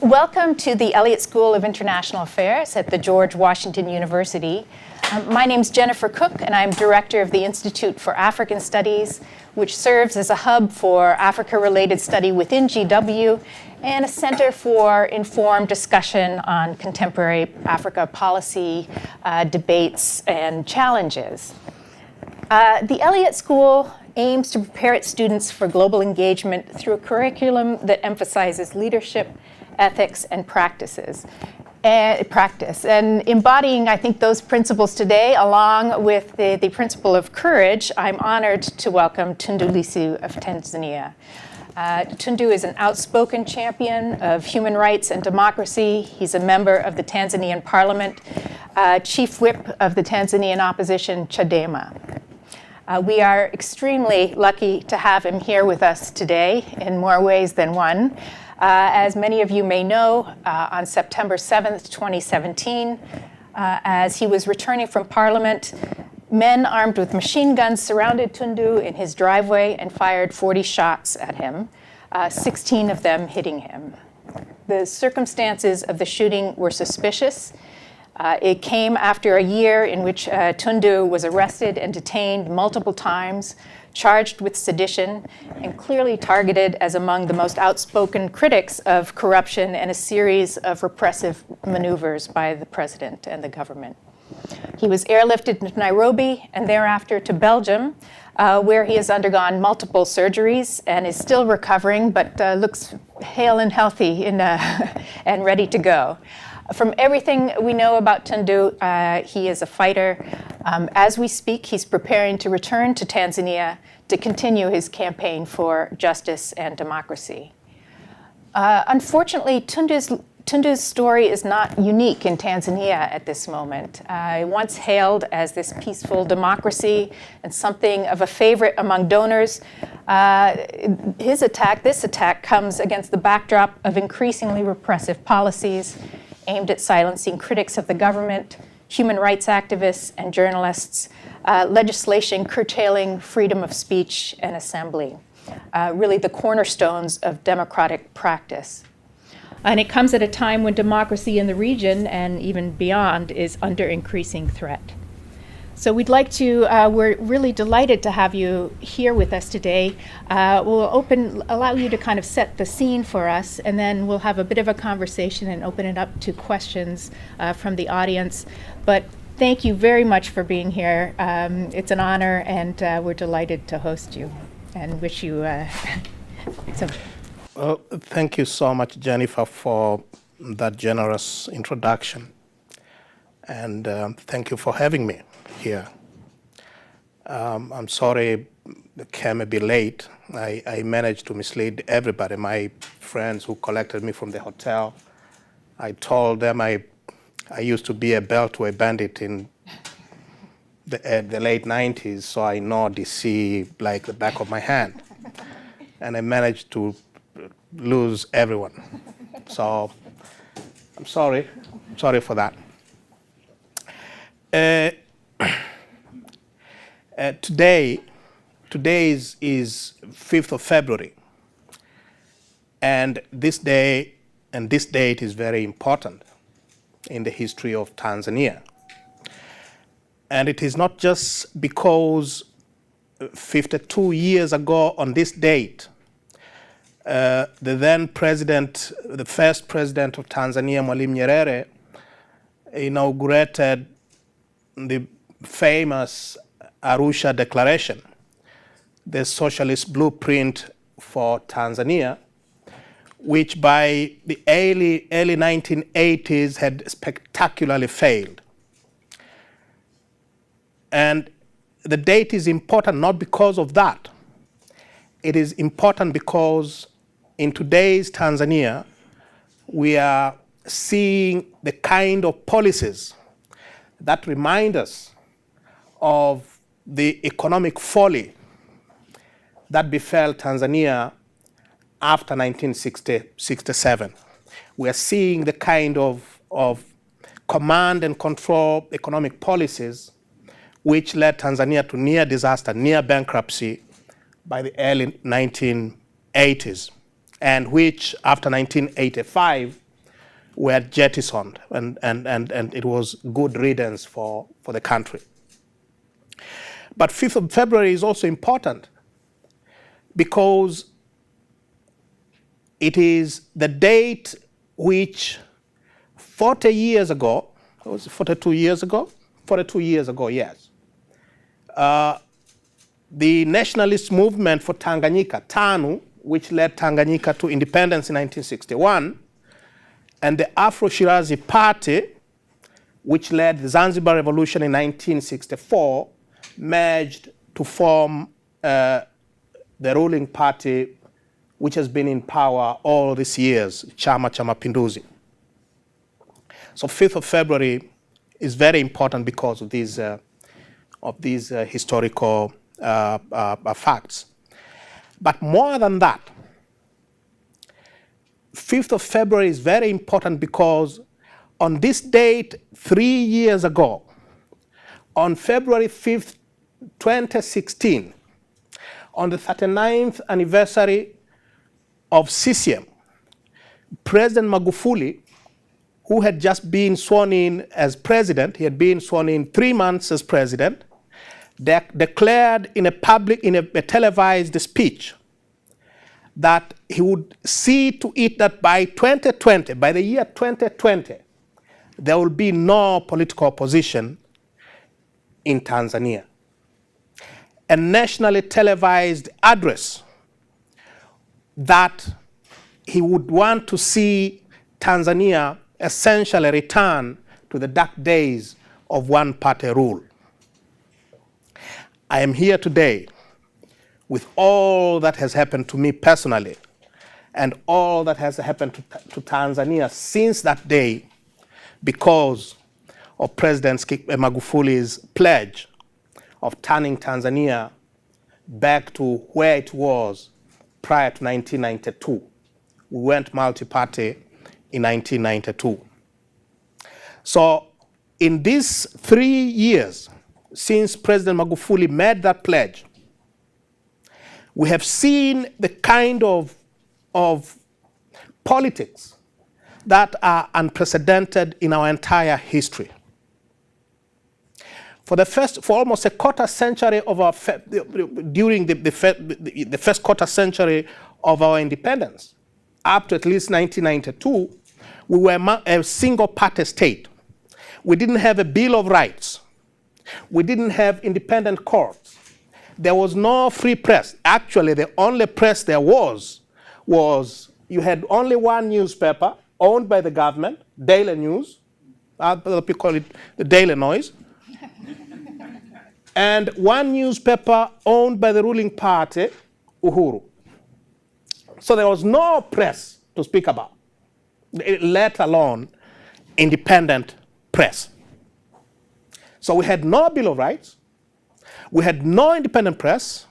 Welcome to the Elliott School of International Affairs at the George Washington University. My name's Jennifer Cook, and I'm director of the Institute for African Studies, which serves as a hub for Africa-related study within GW and a center for informed discussion on contemporary Africa policy, debates, and challenges. The Elliott School aims to prepare its students for global engagement through a curriculum that emphasizes leadership, ethics, and practice, and embodying, I think, those principles today, along with the principle of courage. I'm honored to welcome Tundu Lissu of Tanzania. Tundu is an outspoken champion of human rights and democracy. He's a member of the Tanzanian Parliament, chief whip of the Tanzanian opposition, Chadema. We are extremely lucky to have him here with us today in more ways than one. As many of you may know, on September 7th, 2017, as he was returning from Parliament, men armed with machine guns surrounded Tundu in his driveway and fired 40 shots at him, 16 of them hitting him. The circumstances of the shooting were suspicious. It came after a year in which Tundu was arrested and detained multiple times, charged with sedition, and clearly targeted as among the most outspoken critics of corruption and a series of repressive maneuvers by the president and the government. He was airlifted to Nairobi and thereafter to Belgium, where he has undergone multiple surgeries and is still recovering, but looks hale and healthy and ready to go. From everything we know about Tundu, he is a fighter. As we speak, he's preparing to return to Tanzania to continue his campaign for justice and democracy. Unfortunately, Tundu's story is not unique in Tanzania at this moment. Once hailed as this peaceful democracy and something of a favorite among donors, this attack comes against the backdrop of increasingly repressive policies aimed at silencing critics of the government, human rights activists, and journalists, legislation curtailing freedom of speech and assembly, really the cornerstones of democratic practice. And it comes at a time when democracy in the region and even beyond is under increasing threat. So we're really delighted to have you here with us today. We'll allow you to kind of set the scene for us, and then we'll have a bit of a conversation and open it up to questions from the audience. But thank you very much for being here. It's an honor, and we're delighted to host you and wish you some. Well, thank you so much, Jennifer, for that generous introduction. And thank you for having me here. I'm sorry I came a bit late. I managed to mislead everybody. My friends who collected me from the hotel, I told them I used to be a Beltway bandit in the late 90s, so I know DC like the back of my hand. And I managed to lose everyone. So I'm sorry for that. Today is 5th of February, and this day and this date is very important in the history of Tanzania. And it is not just because 52 years ago on this date, the then president, the first president of Tanzania, Mwalimu Nyerere, inaugurated the famous Arusha Declaration, the socialist blueprint for Tanzania, which by the early 1980s had spectacularly failed. And the date is important not because of that. It is important because in today's Tanzania, we are seeing the kind of policies that remind us of the economic folly that befell Tanzania after 1967. We are seeing the kind of command and control economic policies which led Tanzania to near disaster, near bankruptcy by the early 1980s, and which after 1985 were jettisoned, and it was good riddance for the country. But 5th of February is also important because it is the date which 40 years ago, it was 42 years ago? 42 years ago, yes. The nationalist movement for Tanganyika, TANU, which led Tanganyika to independence in 1961, and the Afro-Shirazi Party, which led the Zanzibar Revolution in 1964, merged to form the ruling party which has been in power all these years, Chama cha Mapinduzi. So 5th of February is very important because of these historical facts. But more than that, 5th of February is very important because on this date 3 years ago, on February 5th, 2016, on the 39th anniversary of CCM, President Magufuli, who had just been sworn in as president, he had been sworn in 3 months as president, declared in a televised speech that he would see to it that by 2020, by the year 2020, there will be no political opposition in Tanzania. A nationally televised address that he would want to see Tanzania essentially return to the dark days of one-party rule. I am here today with all that has happened to me personally and all that has happened to Tanzania since that day because of President Magufuli's pledge of turning Tanzania back to where it was prior to 1992. We went multi-party in 1992. So in these 3 years since President Magufuli made that pledge, we have seen the kind of politics that are unprecedented in our entire history. For almost a quarter century of our, during the first quarter century of our independence, up to at least 1992, we were a single-party state. We didn't have a Bill of Rights. We didn't have independent courts. There was no free press. Actually, the only press there was you had only one newspaper owned by the government, Daily News. Other people call it the Daily Noise. And one newspaper owned by the ruling party, Uhuru. So there was no press to speak about, let alone independent press. So we had no Bill of Rights. We had no independent press.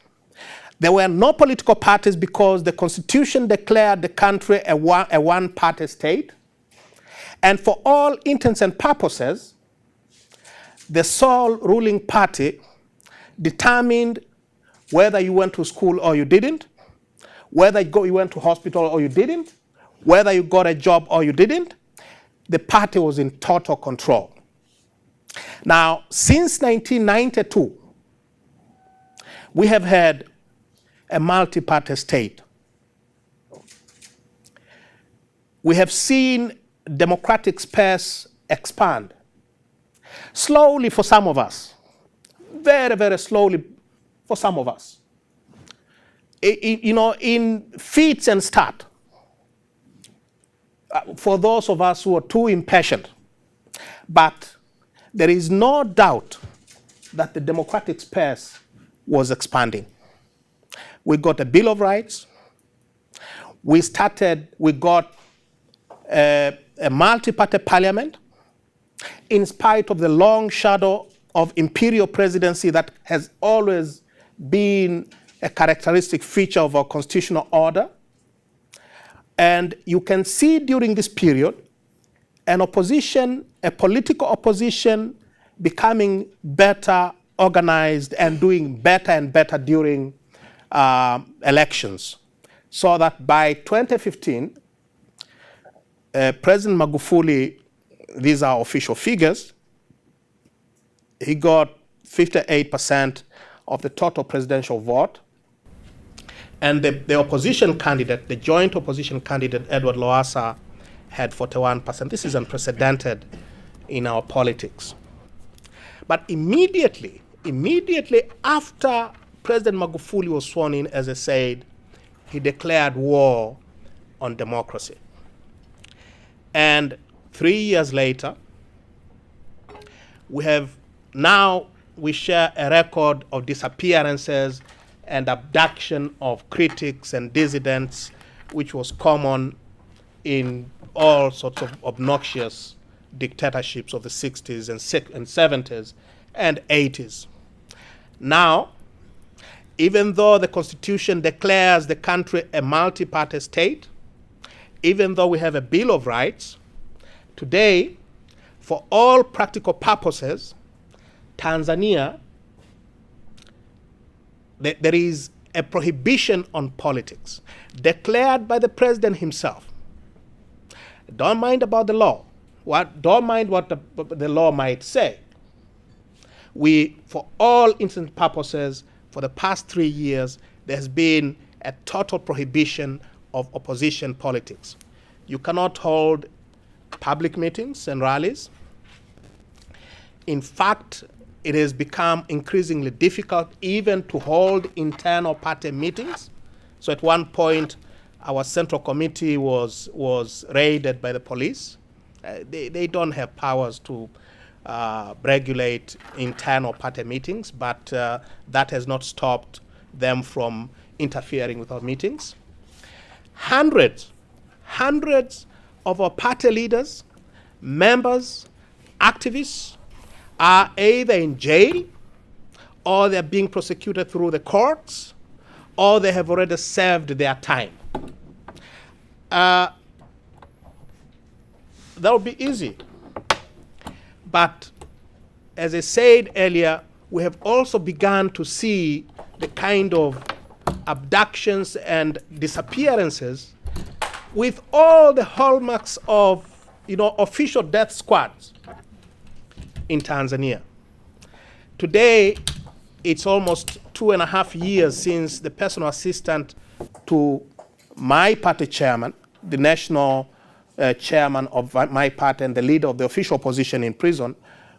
There were no political parties because the Constitution declared the country a one-party state. And for all intents and purposes, the sole ruling party determined whether you went to school or you didn't, whether you went to hospital or you didn't, whether you got a job or you didn't. The party was in total control. Now, since 1992, we have had a multi-party state. We have seen democratic space expand. Slowly for some of us, very, very slowly for some of us. In fits and starts, for those of us who are too impatient. But there is no doubt that the democratic space was expanding. We got a Bill of Rights. We got a multi-party parliament in spite of the long shadow of imperial presidency that has always been a characteristic feature of our constitutional order. And you can see during this period an opposition, a political opposition, becoming better organized and doing better and better during elections. So that by 2015, President Magufuli, these are official figures, he got 58% of the total presidential vote. And the opposition candidate, the joint opposition candidate, Edward Lowassa, had 41%. This is unprecedented in our politics. But immediately after President Magufuli was sworn in, as I said, he declared war on democracy. And 3 years later, we share a record of disappearances and abduction of critics and dissidents, which was common in all sorts of obnoxious dictatorships of the 60s and 70s and 80s. Now, even though the Constitution declares the country a multi-party state, even though we have a Bill of Rights, today, for all practical purposes, Tanzania, there is a prohibition on politics declared by the president himself. Don't mind about the law. Don't mind what the law might say. For all intents and purposes, for the past 3 years, there's been a total prohibition of opposition politics. You cannot hold public meetings and rallies. In fact, it has become increasingly difficult even to hold internal party meetings. So at one point, our central committee was raided by the police. They don't have powers to regulate internal party meetings, but that has not stopped them from interfering with our meetings. Hundreds of our party leaders, members, activists are either in jail, or they're being prosecuted through the courts, or they have already served their time. That would be easy. But as I said earlier, we have also begun to see the kind of abductions and disappearances with all the hallmarks of official death squads in Tanzania. Today, it's almost 2.5 years since the personal assistant to my party chairman, the national chairman of my party and the leader of the official opposition in prison,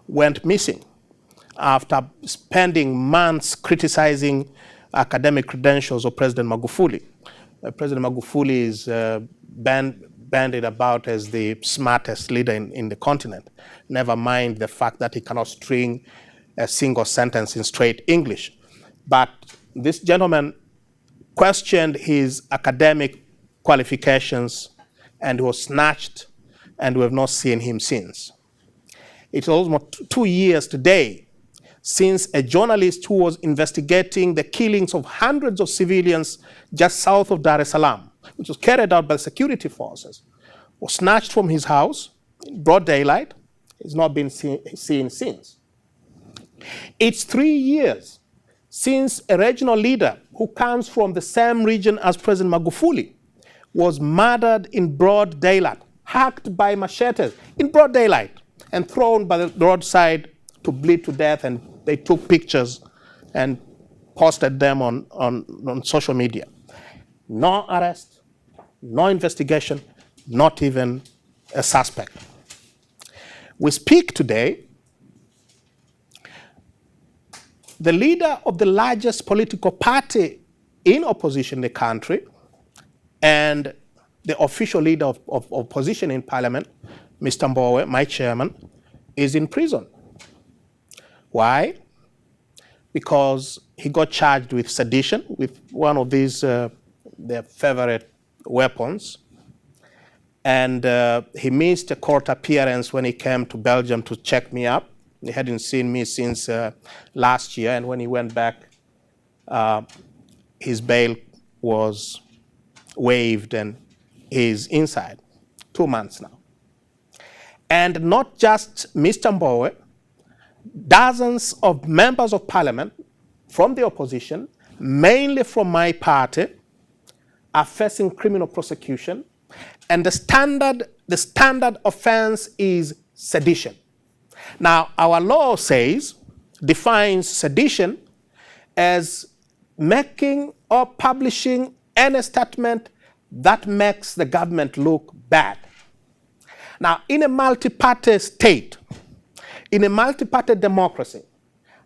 went missing after spending months criticizing academic credentials of President Magufuli. President Magufuli is bandied about as the smartest leader in the continent. Never mind the fact that he cannot string a single sentence in straight English. But this gentleman questioned his academic qualifications and was snatched, and we have not seen him since. It's almost 2 years today since a journalist who was investigating the killings of hundreds of civilians just south of Dar es Salaam, which was carried out by the security forces, was snatched from his house in broad daylight. He's not been seen since. It's 3 years since a regional leader who comes from the same region as President Magufuli was murdered in broad daylight, hacked by machetes in broad daylight, and thrown by the roadside to bleed to death, and they took pictures and posted them on social media. No arrest, no investigation, not even a suspect. We speak today, the leader of the largest political party in opposition in the country and the official leader of opposition in parliament, Mr. Mbowe, my chairman, is in prison. Why? Because he got charged with sedition, with one of these, their favorite weapons. And he missed a court appearance when he came to Belgium to check me up. He hadn't seen me since last year. And when he went back, his bail was waived and he's inside 2 months now. And not just Mr. Mbowe, dozens of members of parliament from the opposition, mainly from my party, are facing criminal prosecution And the standard offense is sedition. Now, our law defines sedition as making or publishing any statement that makes the government look bad. Now, in a multi-party state, in a multi-party democracy,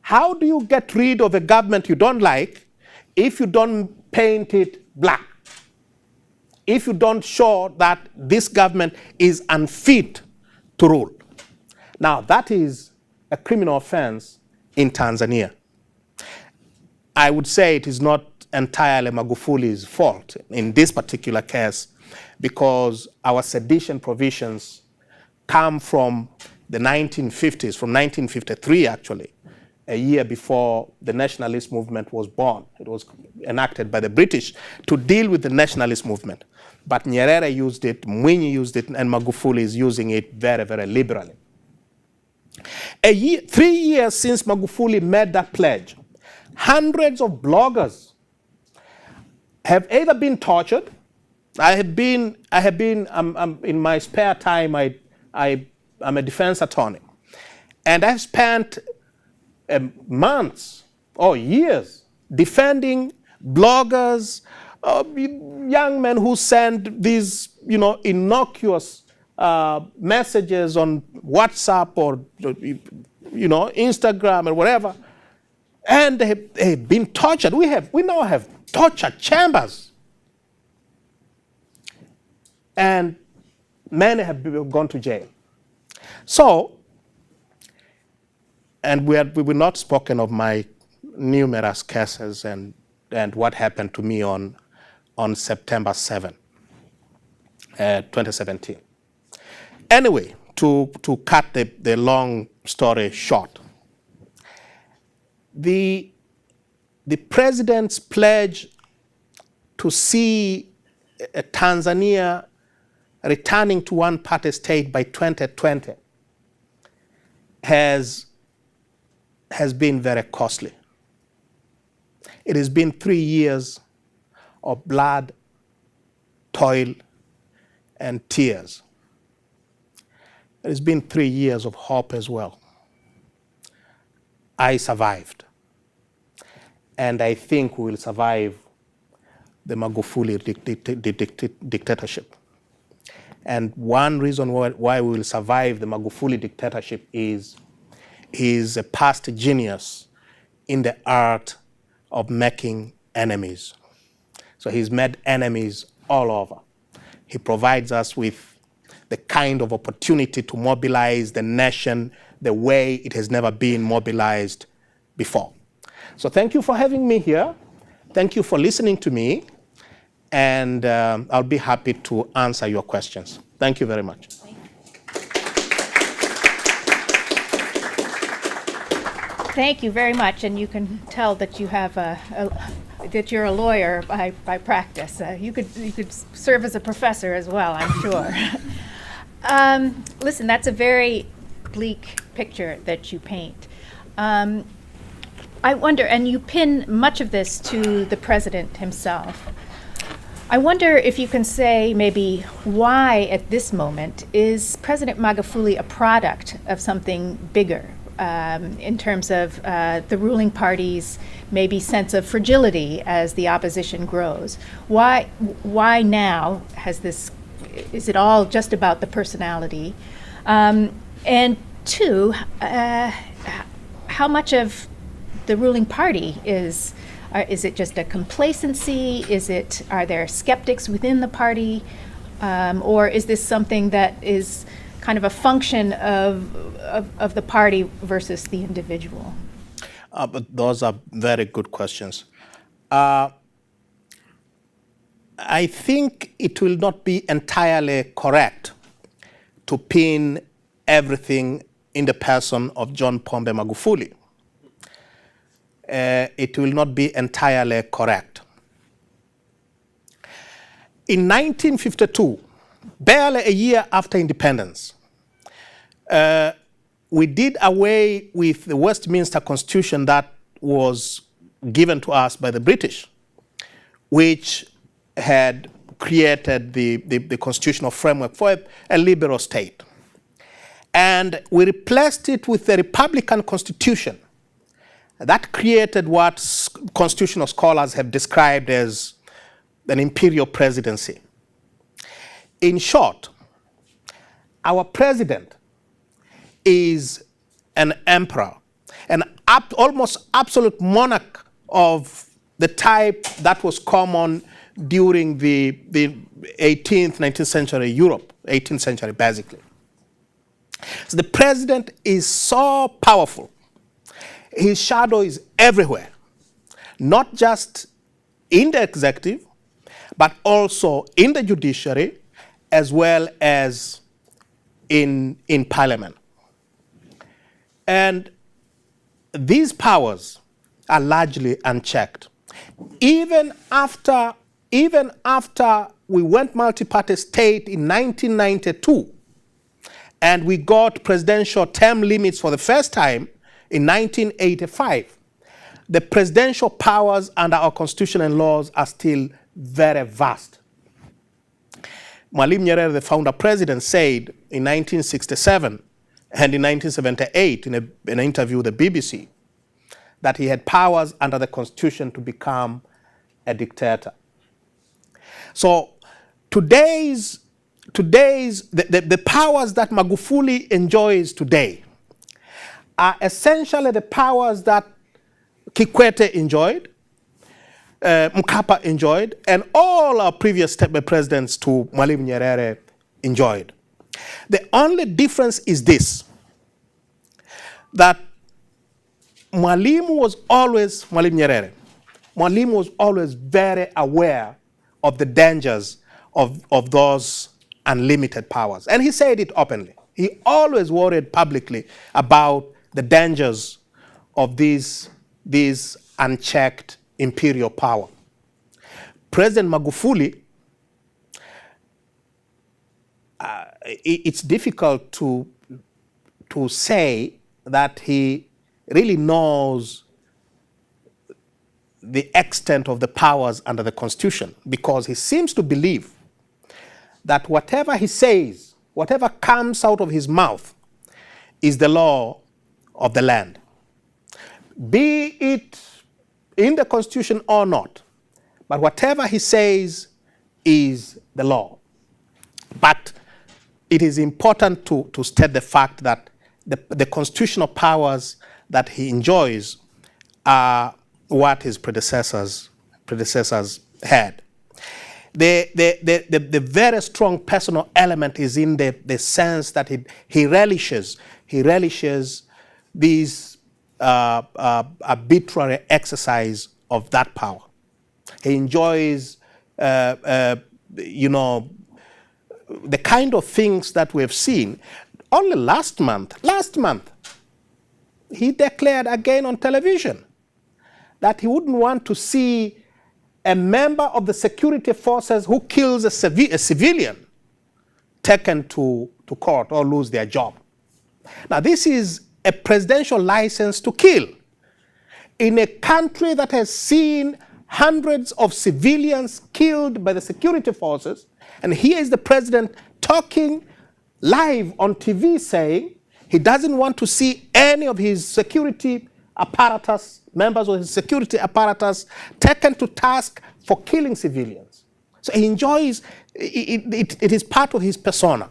how do you get rid of a government you don't like if you don't paint it black? If you don't show that this government is unfit to rule? Now, that is a criminal offense in Tanzania. I would say it is not entirely Magufuli's fault in this particular case, because our sedition provisions come from the 1950s, from 1953 actually, a year before the nationalist movement was born. It was enacted by the British to deal with the nationalist movement. But Nyerere used it, Mwinyi used it, and Magufuli is using it very, very liberally. 3 years since Magufuli made that pledge, hundreds of bloggers have either been tortured. I'm in my spare time, I'm a defense attorney. And I've spent months or years defending bloggers, young men who send these, innocuous messages on WhatsApp or, Instagram or whatever, and they've been tortured. We now have torture chambers, and many have gone to jail. So, and we not spoken of my numerous cases and what happened to me on September 7, 2017. Anyway, to cut the long story short, the president's pledge to see Tanzania returning to one-party state by 2020 has been very costly. It has been 3 years of blood, toil, and tears. It has been 3 years of hope as well. I survived. And I think we will survive the Magufuli dictatorship. And one reason why we will survive the Magufuli dictatorship is he's a past genius in the art of making enemies. So he's made enemies all over. He provides us with the kind of opportunity to mobilize the nation the way it has never been mobilized before. So thank you for having me here. Thank you for listening to me. And I'll be happy to answer your questions. Thank you very much. Thank you very much, and you can tell that you have that you're a lawyer by practice. You could serve as a professor as well, I'm sure. Listen, that's a very bleak picture that you paint. I wonder, and you pin much of this to the president himself. I wonder if you can say maybe why at this moment is President Magufuli a product of something bigger in terms of the ruling party's maybe sense of fragility as the opposition grows? Why now is it all just about the personality? And two, how much of the ruling party is it just a complacency? Are there skeptics within the party? Or is this something that is kind of a function of the party versus the individual? But those are very good questions. I think it will not be entirely correct to pin everything in the person of John Pombe Magufuli. It will not be entirely correct. In 1952, barely a year after independence, we did away with the Westminster Constitution that was given to us by the British, which had created the constitutional framework for a liberal state. And we replaced it with a Republican constitution that created what constitutional scholars have described as an imperial presidency. In short, our president is an emperor, an almost absolute monarch of the type that was common during the 18th, 19th century Europe, 18th century basically. So the president is so powerful. His shadow is everywhere, not just in the executive, but also in the judiciary, as well as in parliament. And these powers are largely unchecked. Even after we went multi-party state in 1992, and we got presidential term limits for the first time in 1985, the presidential powers under our constitution and laws are still very vast. Mwalimu Nyerere, the founder president, said in 1967 and in 1978 in an interview with the BBC that he had powers under the constitution to become a dictator. So the powers that Magufuli enjoys today are essentially the powers that Kikwete enjoyed, Mkapa enjoyed, and all our previous presidents to Mwalimu Nyerere enjoyed. The only difference is this, that Mwalimu Nyerere was always very aware of the dangers of those unlimited powers. And he said it openly. He always worried publicly about the dangers of these unchecked imperial power. President Magufuli, it's difficult to say that he really knows the extent of the powers under the Constitution, because he seems to believe that whatever he says, whatever comes out of his mouth, is the law of the land. Be it in the Constitution or not, but whatever he says is the law. But it is important to state the fact that the constitutional powers that he enjoys are what his predecessors had. The very strong personal element is in the sense that he relishes these arbitrary exercise of that power. He enjoys, the kind of things that we have seen. Only last month, he declared again on television that he wouldn't want to see a member of the security forces who kills a civilian taken to court or lose their job. Now, this is a presidential license to kill in a country that has seen hundreds of civilians killed by the security forces, and here is the president talking live on TV saying he doesn't want to see any of his security apparatus, members of his security apparatus, taken to task for killing civilians. So he enjoys, it is part of his persona.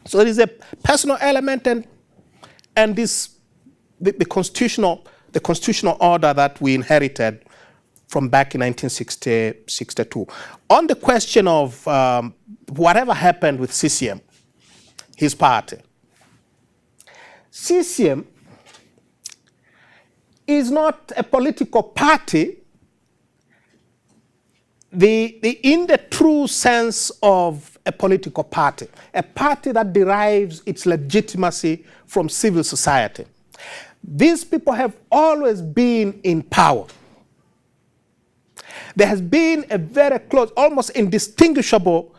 So it is a personal element, and the constitutional order that we inherited from back in 1962. On the question of whatever happened with CCM, his party, CCM is not a political party in the true sense of a political party, a party that derives its legitimacy from civil society. These people have always been in power. There has been a very close, almost indistinguishable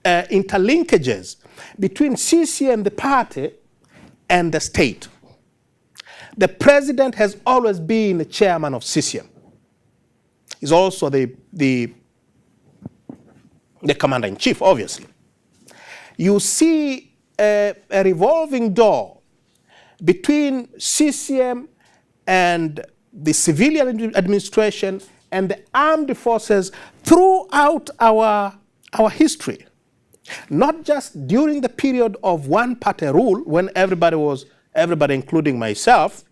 interlinkages between CCM, the party, and the state. The president has always been the chairman of CCM. He's also the the commander-in-chief, obviously. You see a revolving door between CCM and the civilian administration and the armed forces throughout our history. Not just during the period of one-party rule, when everybody, including myself,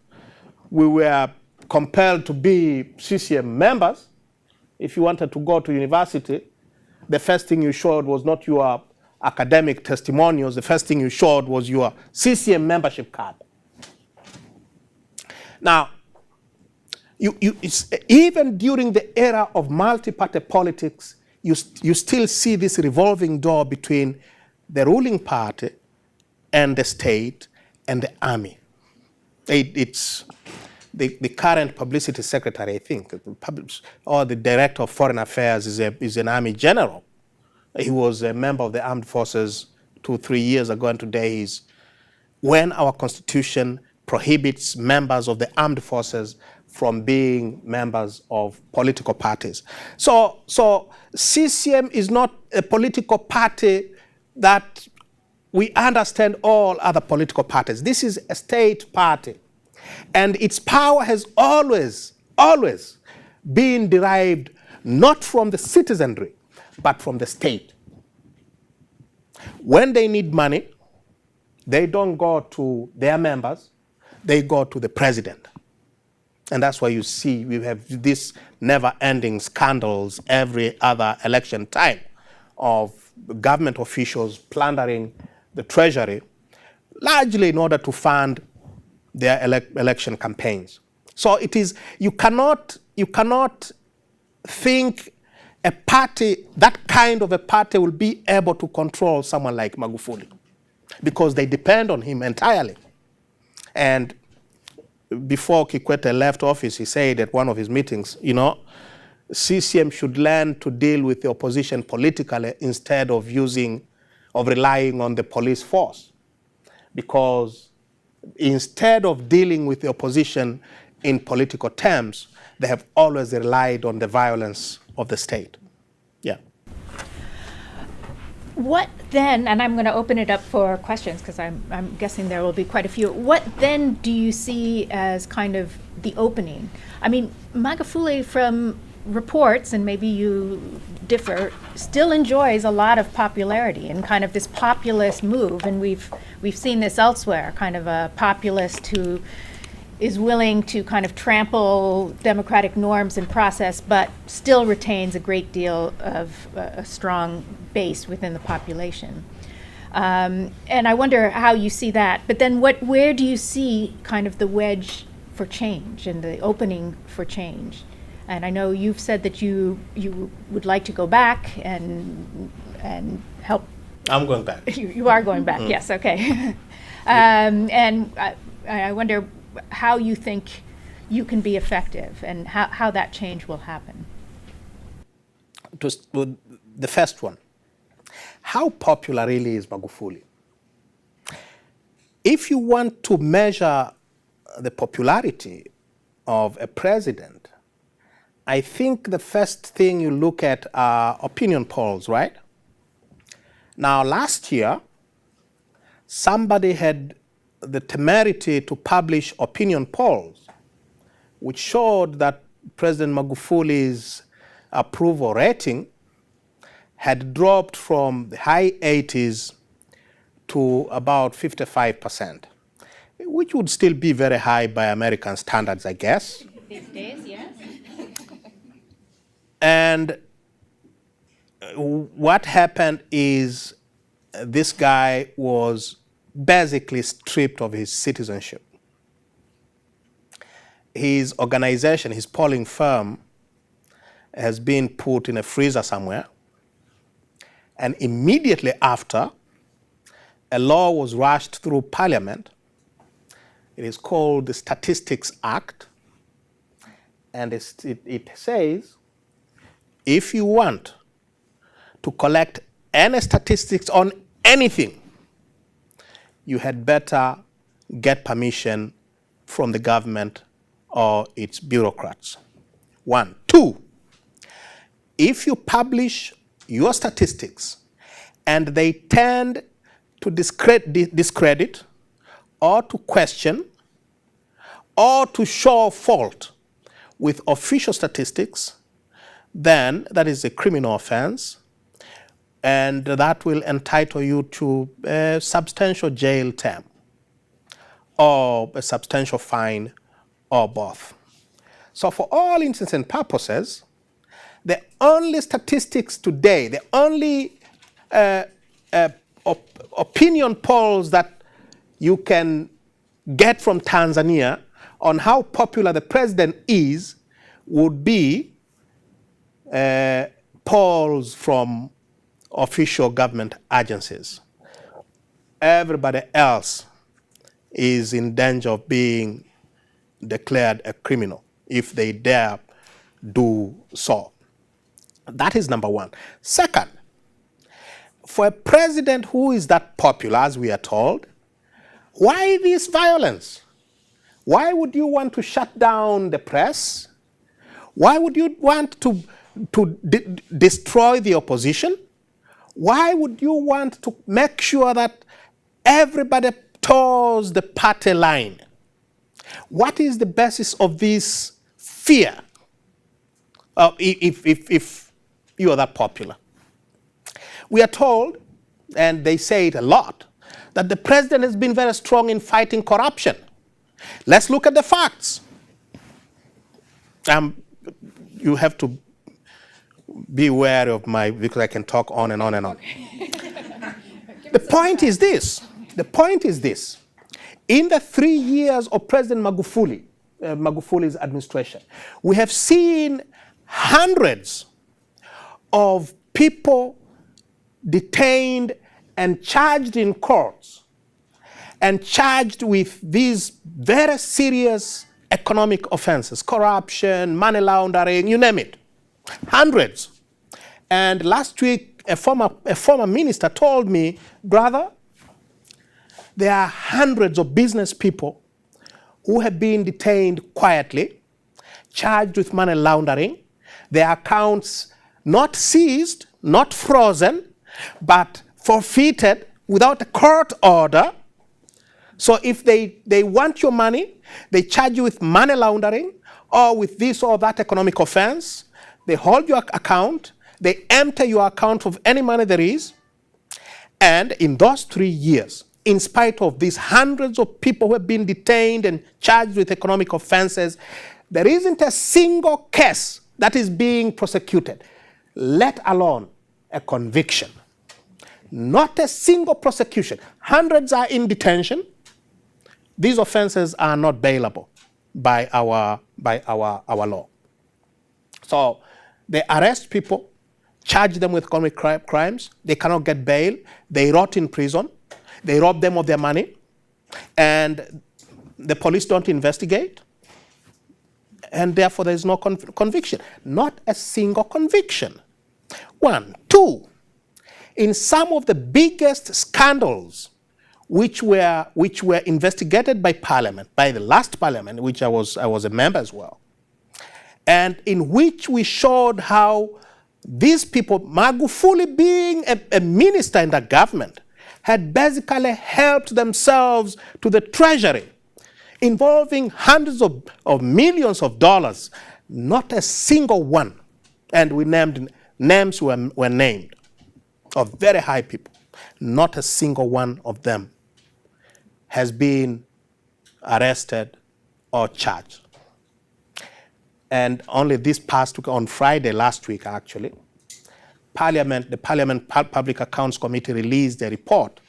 we were compelled to be CCM members. If you wanted to go to university, the first thing you showed was not your academic testimonials. The first thing you showed was your CCM membership card. Now, even during the era of multi-party politics, you still see this revolving door between the ruling party and the state and the army. It's the current publicity secretary, I think, or the director of foreign affairs is an army general. He was a member of the armed forces 2-3 years ago, and today he's, when our constitution prohibits members of the armed forces from being members of political parties. So CCM is not a political party that we understand all other political parties. This is a state party. And its power has always been derived not from the citizenry, but from the state. When they need money, they don't go to their members, they go to the president. And that's why you see we have these never-ending scandals every other election time of government officials plundering the treasury, largely in order to fund their election campaigns. So it is, you cannot think a party, that kind of a party will be able to control someone like Magufuli, because they depend on him entirely. And before Kikwete left office, he said at one of his meetings, CCM should learn to deal with the opposition politically instead of relying on the police force. Because instead of dealing with the opposition in political terms, they have always relied on the violence of the state. Yeah. What then, and I'm going to open it up for questions because I'm guessing there will be quite a few. What then do you see as kind of the opening? I mean, Magufuli, from reports, and maybe you differ, still enjoys a lot of popularity and kind of this populist move, and we've seen this elsewhere, kind of a populist who is willing to kind of trample democratic norms and process, but still retains a great deal of a strong base within the population. And I wonder how you see that. But then where do you see kind of the wedge for change and the opening for change? And I know you've said that you would like to go back and help. I'm going back. You are going back, yes, okay. And I wonder how you think you can be effective and how that change will happen. The first one, how popular really is Magufuli? If you want to measure the popularity of a president, I think the first thing you look at are opinion polls, right? Now, last year, somebody had the temerity to publish opinion polls, which showed that President Magufuli's approval rating had dropped from the high 80s to about 55%, which would still be very high by American standards, I guess. These days, yes. And what happened is this guy was basically stripped of his citizenship. His organization, his polling firm, has been put in a freezer somewhere. And immediately after, a law was rushed through Parliament. It is called the Statistics Act. And it says, if you want to collect any statistics on anything, you had better get permission from the government or its bureaucrats. 1. 2, if you publish your statistics, and they tend to discredit or to question or to show fault with official statistics, then that is a criminal offense, and that will entitle you to a substantial jail term or a substantial fine or both. So for all intents and purposes, the only statistics today, the only opinion polls that you can get from Tanzania on how popular the president is would be polls from official government agencies. Everybody else is in danger of being declared a criminal if they dare do so. That is number one. Second, for a president who is that popular, as we are told, why this violence? Why would you want to shut down the press? Why would you want to destroy the opposition? Why would you want to make sure that everybody toes the party line? What is the basis of this fear if you are that popular? We are told, and they say it a lot, that the president has been very strong in fighting corruption. Let's look at the facts. You have to be wary of because I can talk on and on and on. Okay. The point is this. In the 3 years of President Magufuli's administration, we have seen hundreds of people detained and charged in courts and charged with these very serious economic offenses, corruption, money laundering, you name it. Hundreds. And last week, a former minister told me, brother, there are hundreds of business people who have been detained quietly, charged with money laundering, their accounts not seized, not frozen, but forfeited without a court order. So if they want your money, they charge you with money laundering or with this or that economic offense. They hold your account, they empty your account of any money there is, and in those 3 years, in spite of these hundreds of people who have been detained and charged with economic offenses, there isn't a single case that is being prosecuted, let alone a conviction. Not a single prosecution. Hundreds are in detention. These offenses are not bailable by our law. So they arrest people, charge them with economic crimes. They cannot get bail. They rot in prison. They rob them of their money. And the police don't investigate. And therefore there is no conviction. Not a single conviction. 1. 2. In some of the biggest scandals which were investigated by Parliament, by the last Parliament, which I was a member as well, and in which we showed how these people, Magufuli being a minister in the government, had basically helped themselves to the treasury, involving hundreds of millions of dollars. Not a single one, and we named names were named, of very high people. Not a single one of them has been arrested or charged. And only this past week, on Friday last week actually, the Parliament Public Accounts Committee released a report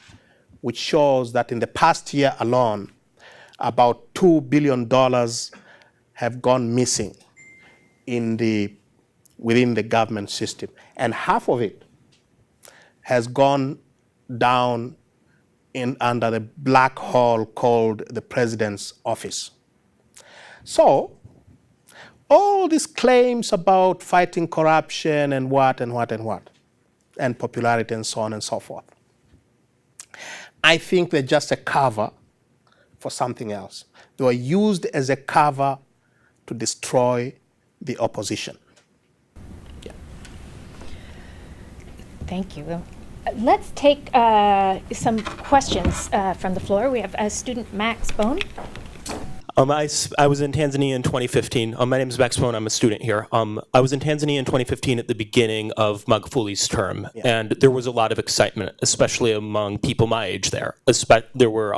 which shows that in the past year alone, about $2 billion have gone missing within the government system. And half of it has gone down under the black hole called the president's office. So, all these claims about fighting corruption and what, and popularity and so on and so forth, I think they're just a cover for something else. They were used as a cover to destroy the opposition. Yeah. Thank you. Let's take some questions from the floor. We have student Max Bone. I was in Tanzania in 2015. My name is Max Bone. I'm a student here. I was in Tanzania in 2015 at the beginning of Magufuli's term, and there was a lot of excitement, especially among people my age there. There were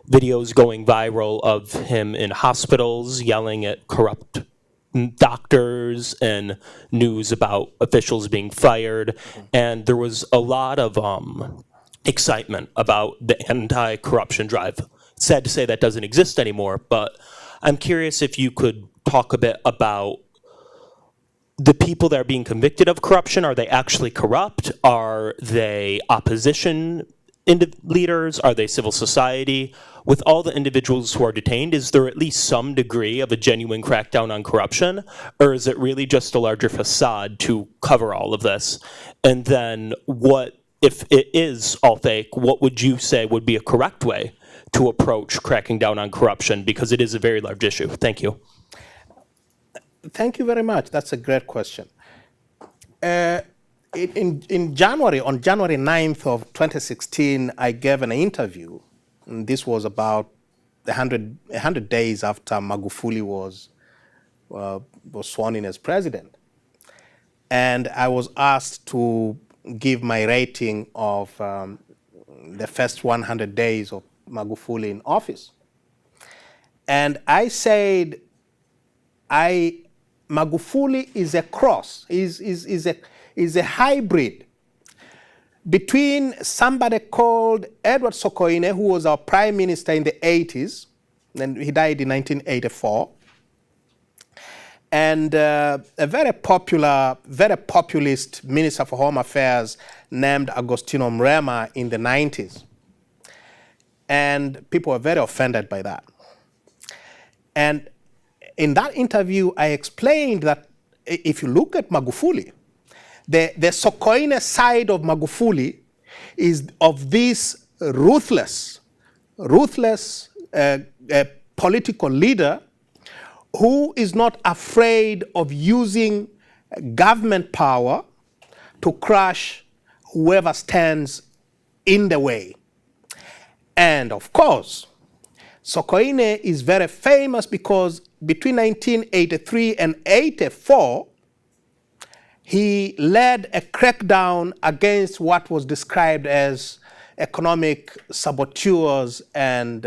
videos going viral of him in hospitals yelling at corrupt doctors and news about officials being fired, and there was a lot of excitement about the anti-corruption drive. Sad to say that doesn't exist anymore, but I'm curious if you could talk a bit about the people that are being convicted of corruption. Are they actually corrupt? Are they opposition leaders? Are they civil society? With all the individuals who are detained, is there at least some degree of a genuine crackdown on corruption? Or is it really just a larger facade to cover all of this? And then what, if it is all fake, what would you say would be a correct way to approach cracking down on corruption? Because it is a very large issue. Thank you. Thank you very much. That's a great question. In January, on January 9th of 2016, I gave an interview. And this was about 100 days after Magufuli was sworn in as president. And I was asked to give my rating of the first 100 days of Magufuli in office. And I said, Magufuli is a cross, is a hybrid between somebody called Edward Sokoine, who was our prime minister in the 80s, and he died in 1984, and a very popular, very populist minister for Home Affairs named Agostino Mrema in the 90s. And people were very offended by that. And in that interview, I explained that if you look at Magufuli, the Sokoine side of Magufuli is of this ruthless political leader who is not afraid of using government power to crush whoever stands in the way. And of course, Sokoine is very famous because between 1983 and 84, he led a crackdown against what was described as economic saboteurs and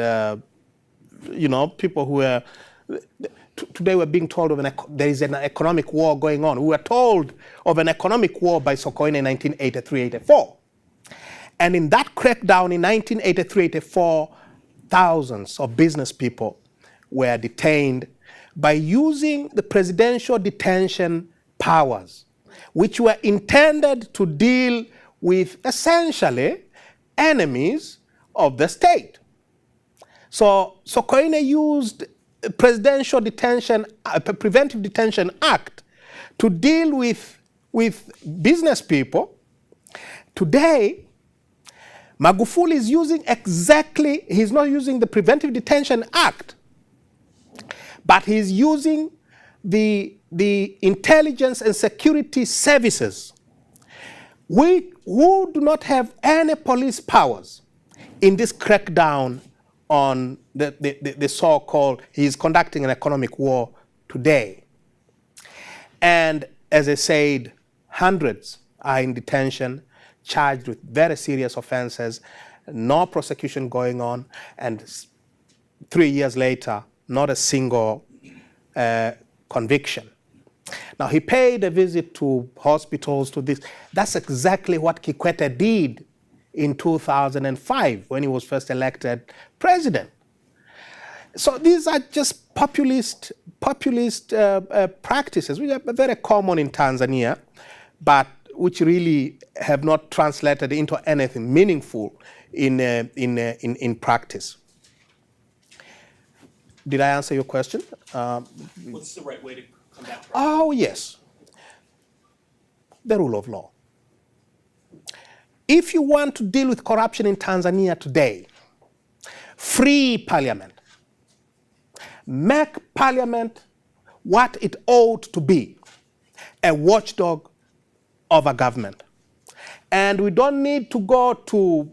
people who were, today we're being told of there is an economic war going on. We were told of an economic war by Sokoine in 1983-84. And in that crackdown in 1983-84, thousands of business people were detained by using the presidential detention powers, which were intended to deal with essentially enemies of the state. So Sokoine used a presidential detention, a preventive detention act to deal with business people. Today, Magufuli is using he's not using the Preventive Detention Act, but he's using the intelligence and security services, who do not have any police powers in this crackdown on the so-called, he's conducting an economic war today. And as I said, hundreds are in detention, charged with very serious offenses, no prosecution going on, and 3 years later, not a single conviction. Now, he paid a visit to hospitals, to this. That's exactly what Kikwete did in 2005 when he was first elected president. So these are just populist practices, which are very common in Tanzania, but which really have not translated into anything meaningful in practice. Did I answer your question? What's the right way to come back? Oh, yes. The rule of law. If you want to deal with corruption in Tanzania today, free parliament. Make parliament what it ought to be, a watchdog of a government. And we don't need to go to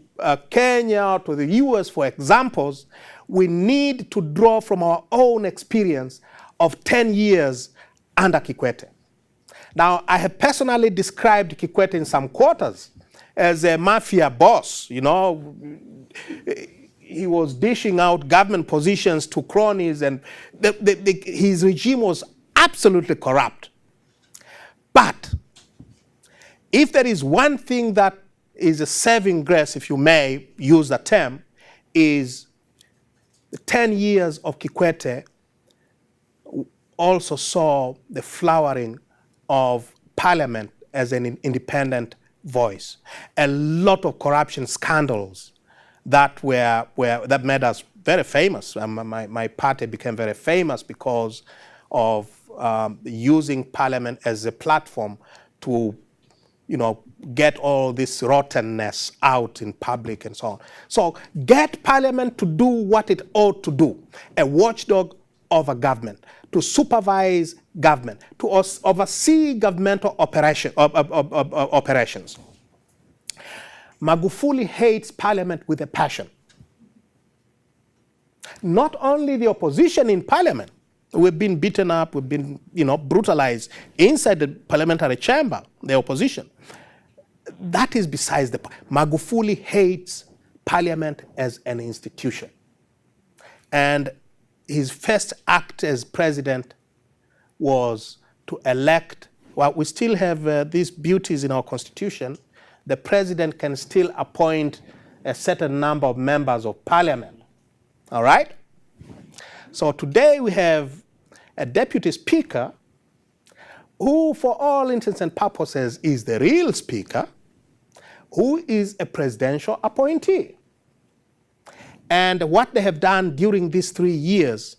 Kenya or to the US for examples. We need to draw from our own experience of 10 years under Kikwete. Now, I have personally described Kikwete in some quarters as a mafia boss. You know, he was dishing out government positions to cronies, and his regime was absolutely corrupt. But if there is one thing that is a saving grace, if you may use the term, is the 10 years of Kikwete also saw the flowering of parliament as an independent voice. A lot of corruption scandals that made us very famous. My party became very famous because of using parliament as a platform to, you know, get all this rottenness out in public and so on. So get parliament to do what it ought to do, a watchdog of a government, to supervise government, to oversee governmental operations. Magufuli hates parliament with a passion. Not only the opposition in parliament, we've been beaten up, we've been, you know, brutalized inside the parliamentary chamber, the opposition. That is besides the point. Magufuli hates parliament as an institution. And his first act as president was to elect, well, we still have these beauties in our constitution. The president can still appoint a certain number of members of parliament. All right? So today we have a deputy speaker who, for all intents and purposes, is the real speaker, who is a presidential appointee. And what they have done during these 3 years,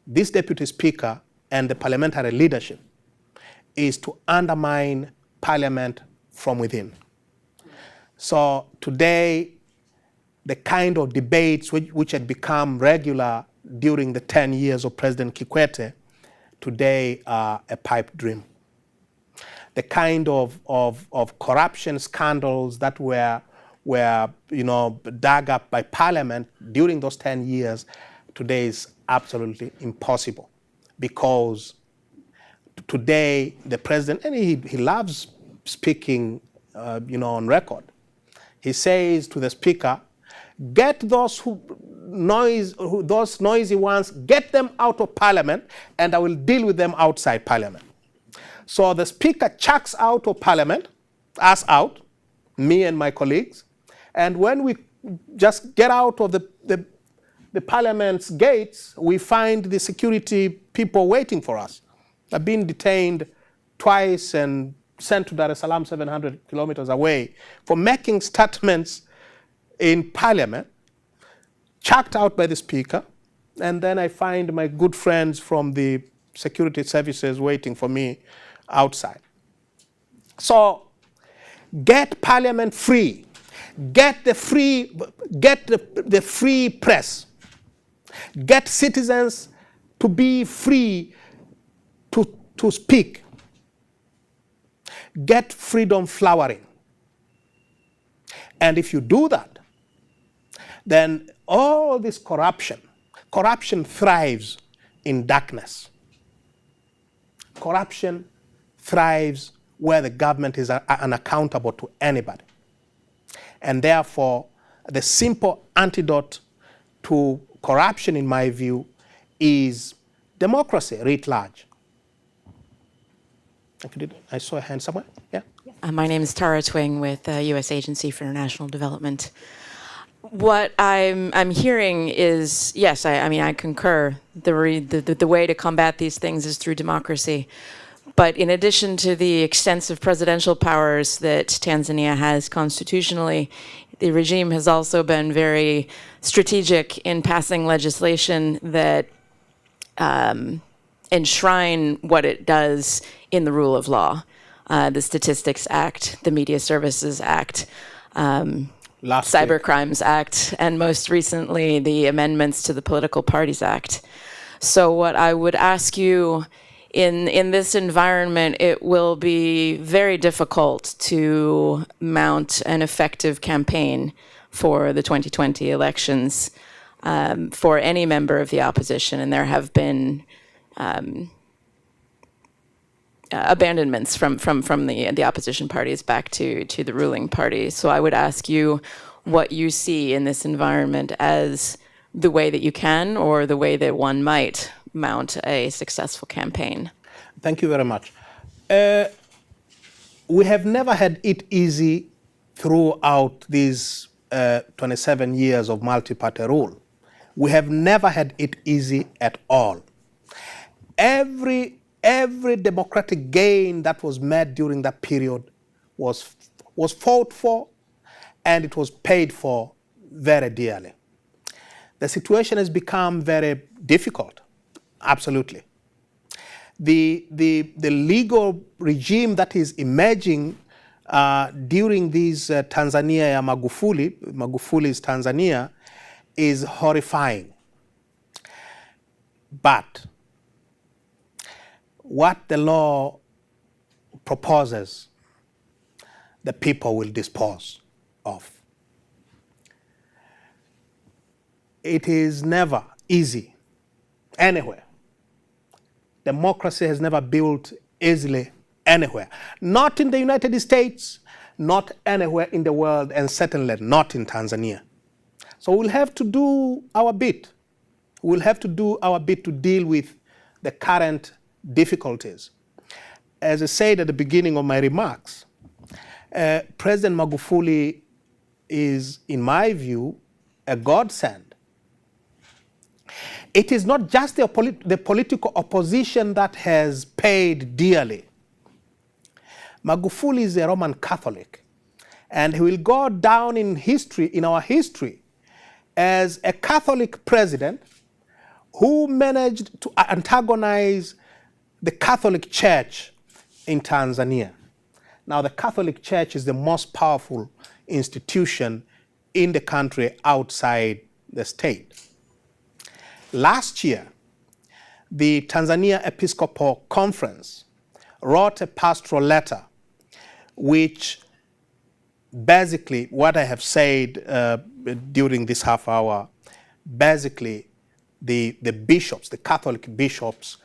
this deputy speaker and the parliamentary leadership, is to undermine parliament from within. So today, the kind of debates which had become regular during the 10 years of President Kikwete, today are a pipe dream. The kind of corruption scandals that were you know, dug up by parliament during those 10 years, today is absolutely impossible. Because today the president, and he loves speaking, you know, on record. He says to the speaker, get those noisy ones, get them out of parliament, and I will deal with them outside parliament. So the speaker chucks out of parliament, us out, me and my colleagues, and when we just get out of the parliament's gates, we find the security people waiting for us. I've been detained twice and sent to Dar es Salaam, 700 kilometers away, for making statements in parliament, chucked out by the speaker, and then I find my good friends from the security services waiting for me outside. So get parliament free. Get the free press. Get citizens to be free to speak. Get freedom flowering. And if you do that, then all this corruption thrives in darkness. Corruption thrives where the government is unaccountable to anybody. And therefore, the simple antidote to corruption, in my view, is democracy writ large. I saw a hand somewhere. Yeah. My name is Tara Twing with the U.S. Agency for International Development. What I'm hearing is, yes, I mean, I concur. The way to combat these things is through democracy. But in addition to the extensive presidential powers that Tanzania has constitutionally, the regime has also been very strategic in passing legislation that enshrine what it does in the rule of law. The Statistics Act, the Media Services Act, Cybercrimes Act, and most recently the amendments to the Political Parties Act. So what I would ask you in this environment, it will be very difficult to mount an effective campaign for the 2020 elections for any member of the opposition, and there have been abandonments from the opposition parties back to the ruling party. So I would ask you what you see in this environment as the way that you can, or the way that one might mount a successful campaign. Thank you very much. We have never had it easy throughout these 27 years of multi-party rule. We have never had it easy at all. Every democratic gain that was made during that period was fought for, and it was paid for very dearly. The situation has become very difficult, absolutely. The legal regime that is emerging during this Tanzania ya Magufuli's Tanzania, is horrifying. But what the law proposes, the people will dispose of. It is never easy anywhere. Democracy has never built easily anywhere. Not in the United States, not anywhere in the world, and certainly not in Tanzania. So we'll have to do our bit. We'll have to do our bit to deal with the current difficulties. As I said at the beginning of my remarks, President Magufuli is, in my view, a godsend. It is not just the political opposition that has paid dearly. Magufuli is a Roman Catholic, and he will go down in history, in our history, as a Catholic president who managed to antagonize the Catholic Church in Tanzania. Now, the Catholic Church is the most powerful institution in the country outside the state. Last year, the Tanzania Episcopal Conference wrote a pastoral letter, which basically, what I have said during this half hour, basically the bishops, the Catholic bishops,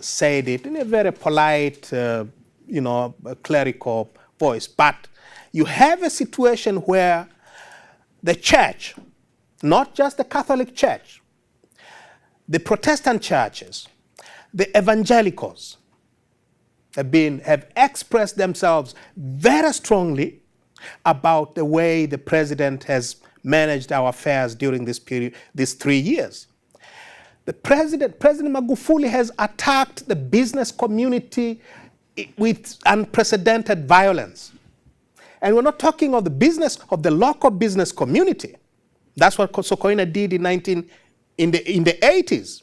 said it in a very polite, clerical voice. But you have a situation where the church, not just the Catholic Church, the Protestant churches, the evangelicals have expressed themselves very strongly about the way the president has managed our affairs during this period, these 3 years. President Magufuli has attacked the business community with unprecedented violence. And we're not talking of the local business community. That's what Sokoine did in the 80s.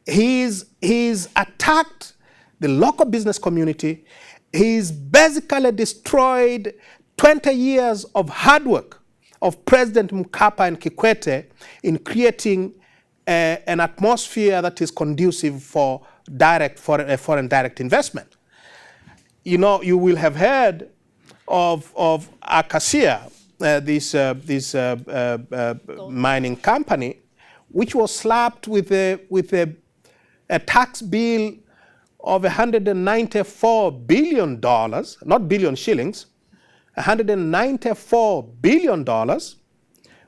He's attacked the local business community. He's basically destroyed 20 years of hard work of President Mkapa and Kikwete in creating an atmosphere that is conducive for foreign direct investment. You will have heard of Acacia, this mining company, which was slapped with a tax bill of $194 billion, not billion shillings, $194 billion,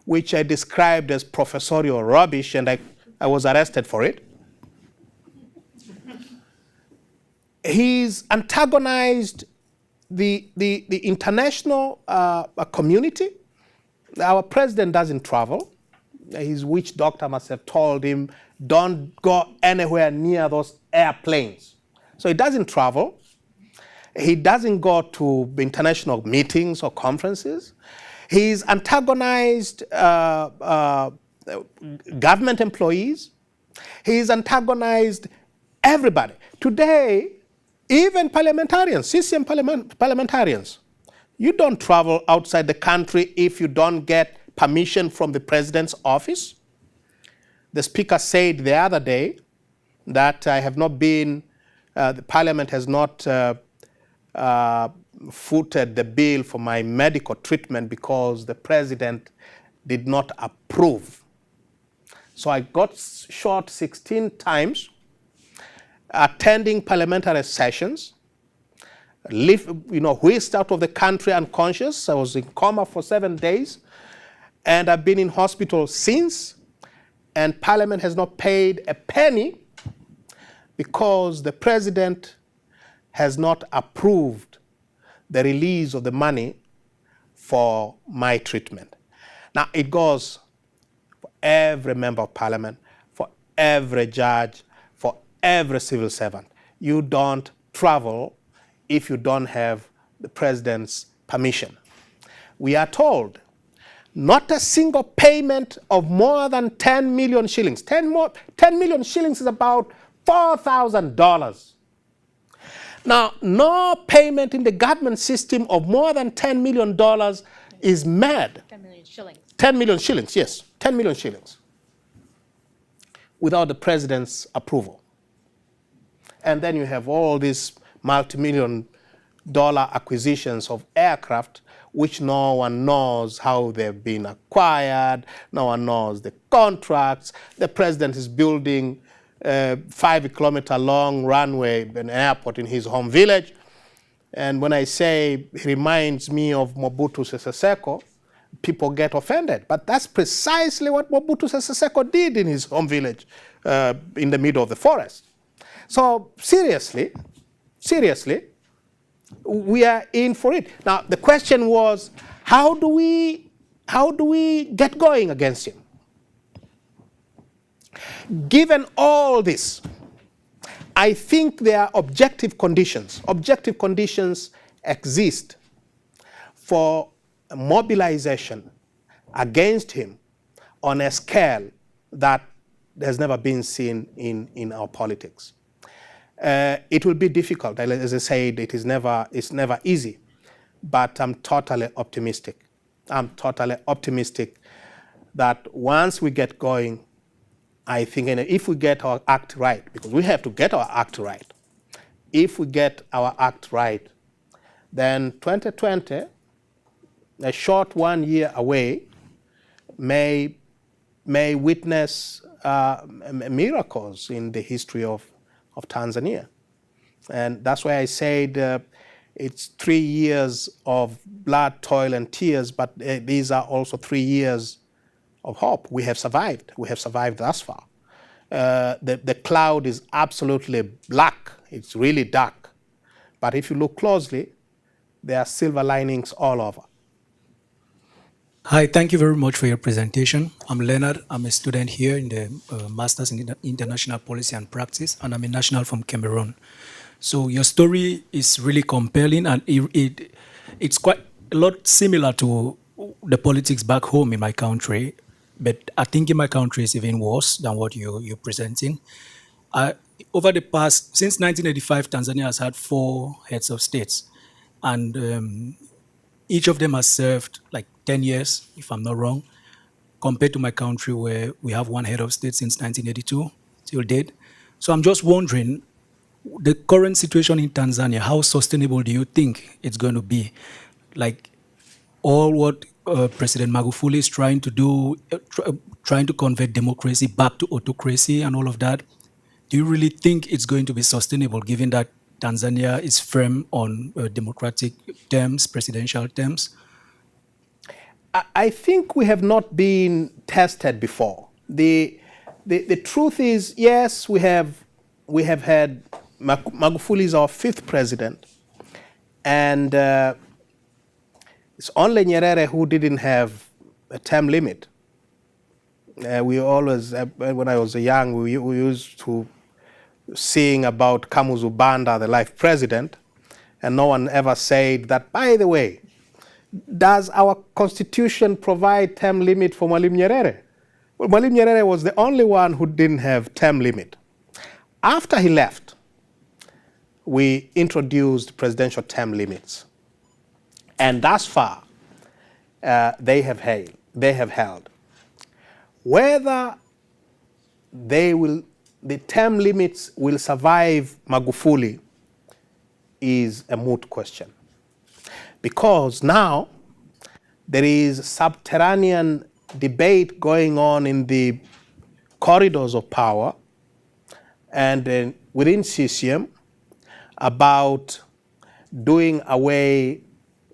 which I described as professorial rubbish, and I was arrested for it. He's antagonized the international community. Our president doesn't travel. His witch doctor must have told him, don't go anywhere near those airplanes. So he doesn't travel. He doesn't go to international meetings or conferences. He's antagonized government employees. He's antagonized everybody. Today, even parliamentarians, CCM parliamentarians, you don't travel outside the country if you don't get permission from the president's office. The speaker said the other day that I have not been, the Parliament has not footed the bill for my medical treatment because the President did not approve. So I got shot 16 times, attending parliamentary sessions, whisked out of the country unconscious. I was in coma for 7 days, and I've been in hospital since, and Parliament has not paid a penny because the President has not approved the release of the money for my treatment. Now, it goes for every member of Parliament, for every judge, for every civil servant. You don't travel if you don't have the President's permission. We are told not a single payment of more than 10 million shillings. 10 million shillings is about $4,000. Now, no payment in the government system of more than $10 million is mad. 10 million shillings. 10 million shillings, yes, 10 million shillings, without the President's approval. And then you have all these multi-million-dollar acquisitions of aircraft, which no one knows how they've been acquired, no one knows the contracts. The President is building a 5-kilometer-long runway, an airport in his home village. And when I say he reminds me of Mobutu Sese Seko, people get offended. But that's precisely what Mobutu Sese Seko did in his home village in the middle of the forest. So seriously, we are in for it. Now, the question was, how do we get going against him? Given all this, I think there are objective conditions. Objective conditions exist for mobilization against him on a scale that has never been seen in our politics. It will be difficult. As I said, it's never easy, but I'm totally optimistic. I'm totally optimistic that once we get going, I think if we get our act right, because we have to get our act right, if we get our act right, then 2020, a short 1 year away, may witness miracles in the history of Tanzania. And that's why I said it's 3 years of blood, toil, and tears, but these are also 3 years of hope. We have survived. We have survived thus far. The cloud is absolutely black. It's really dark. But if you look closely, there are silver linings all over. Hi, thank you very much for your presentation. I'm Leonard. I'm a student here in the Masters in International Policy and Practice, and I'm a national from Cameroon. So your story is really compelling, and it's quite a lot similar to the politics back home in my country. But I think in my country it's even worse than what you're presenting. Over the past, since 1985, Tanzania has had 4 heads of states. And each of them has served like 10 years, if I'm not wrong, compared to my country where we have 1 head of state since 1982 till date. So I'm just wondering, the current situation in Tanzania, how sustainable do you think it's going to be? Like all what President Magufuli is trying to do, trying to convert democracy back to autocracy and all of that, do you really think it's going to be sustainable given that Tanzania is firm on democratic terms, presidential terms? I think we have not been tested before. The truth is, yes, we have had Magufuli is our 5th president, and it's only Nyerere who didn't have a term limit. We always, when I was young, we used to sing about Kamuzu Banda, the life president, and no one ever said that, by the way, does our constitution provide term limit for Mwalimu Nyerere? Well, Mwalimu Nyerere was the only one who didn't have term limit. After he left, we introduced presidential term limits. And thus far, they have held. Whether they will the term limits will survive Magufuli is a moot question. Because now there is subterranean debate going on in the corridors of power and within CCM about doing away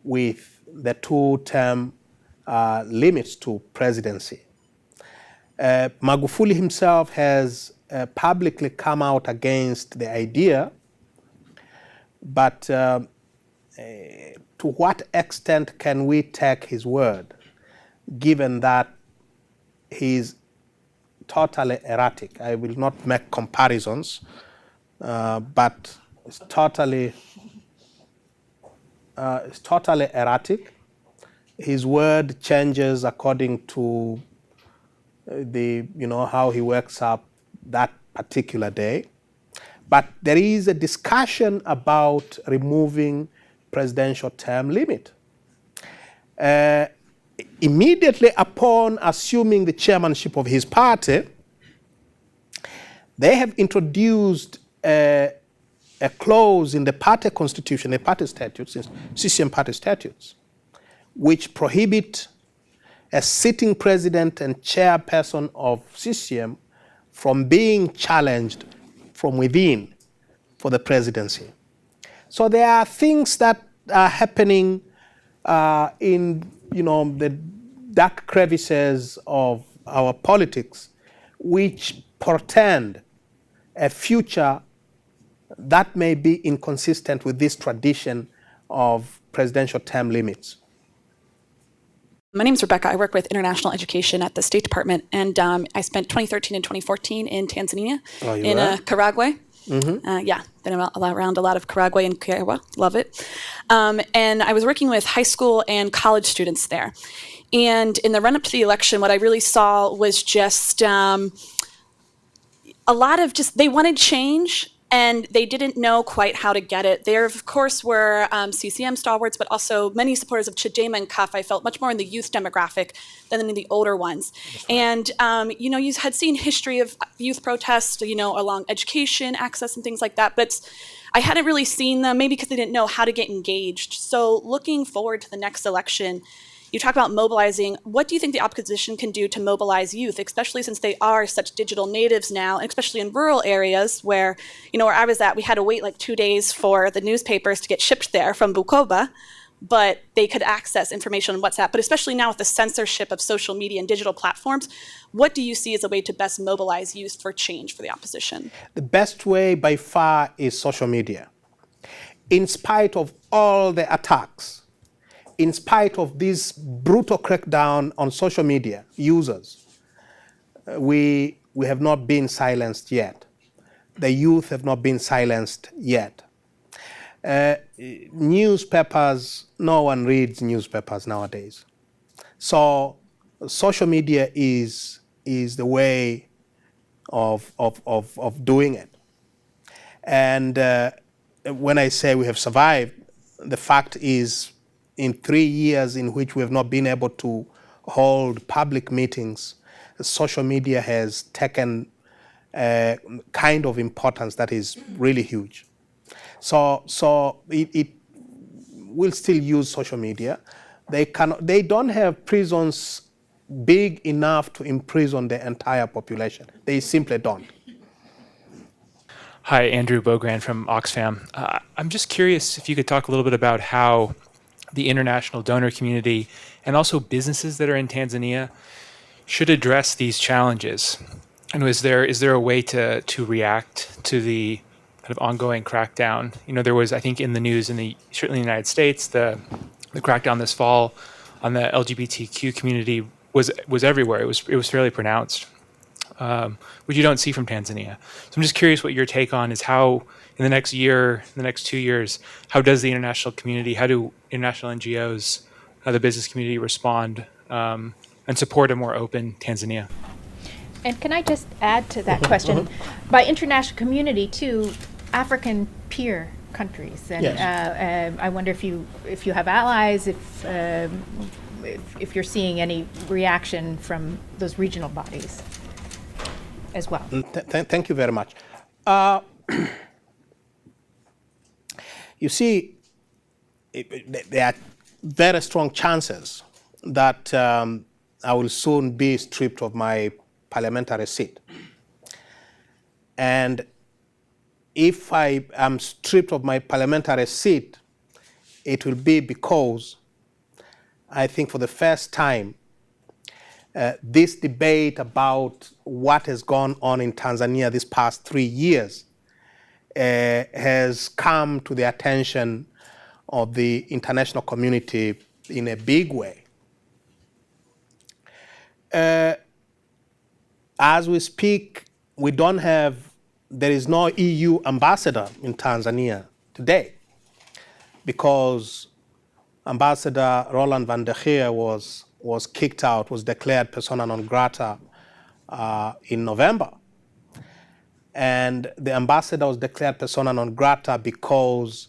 with the two-term limits to presidency. Magufuli himself has publicly come out against the idea, but to what extent can we take his word, given that he's totally erratic? I will not make comparisons, but it's totally erratic. His word changes according to how he wakes up that particular day. But there is a discussion about removing presidential term limit. Immediately upon assuming the chairmanship of his party, they have introduced a clause in the party constitution, the party statutes, CCM party statutes, which prohibit a sitting president and chairperson of CCM from being challenged from within for the presidency. So there are things that are happening in the dark crevices of our politics, which portend a future that may be inconsistent with this tradition of presidential term limits. My name is Rebecca. I work with international education at the State Department, and I spent 2013 and 2014 in Tanzania, in Karagwe. Been around a lot of Karagwe and Akiwa. Love it. And I was working with high school and college students there. And in the run-up to the election, what I really saw was just a lot of they wanted change, and they didn't know quite how to get it. There, of course, were CCM stalwarts, but also many supporters of Chadema and CUF. I felt much more in the youth demographic than in the older ones. And, you had seen history of youth protests, along education, access, and things like that. But I hadn't really seen them, maybe because they didn't know how to get engaged. So looking forward to the next election, you talk about mobilizing. What do you think the opposition can do to mobilize youth, especially since they are such digital natives now, and especially in rural areas where, where I was at, we had to wait like 2 days for the newspapers to get shipped there from Bukoba, but they could access information on WhatsApp. But especially now with the censorship of social media and digital platforms, what do you see as a way to best mobilize youth for change for the opposition? The best way by far is social media. In spite of all the attacks, in spite of this brutal crackdown on social media users, we have not been silenced yet. The youth have not been silenced yet. Newspapers, no one reads newspapers nowadays. So social media is the way of doing it. And when I say we have survived, the fact is, in 3 years in which we have not been able to hold public meetings, social media has taken a kind of importance that is really huge. So it will still use social media. They don't have prisons big enough to imprison the entire population. They simply don't. Hi, Andrew Bogran from Oxfam. I'm just curious if you could talk a little bit about how the international donor community and also businesses that are in Tanzania should address these challenges. And is there a way to react to the kind of ongoing crackdown? There was, I think, in the news certainly in the United States, the crackdown this fall on the LGBTQ community was everywhere. It was fairly pronounced, which you don't see from Tanzania. So I'm just curious what your take on is how, in the next year, the next 2 years, how does the international community, how do international NGOs, the business community respond and support a more open Tanzania? And can I just add to that question? By international community, too, African peer countries. And yes. I wonder if you have allies, if you're seeing any reaction from those regional bodies. as well. Thank you very much. You see, there are very strong chances that I will soon be stripped of my parliamentary seat. And if I am stripped of my parliamentary seat, it will be because I think for the first time, this debate about what has gone on in Tanzania these past 3 years has come to the attention of the international community in a big way. As we speak, there is no EU ambassador in Tanzania today because Ambassador Roland van der Geer was kicked out, was declared persona non grata in November. And the ambassador was declared persona non grata because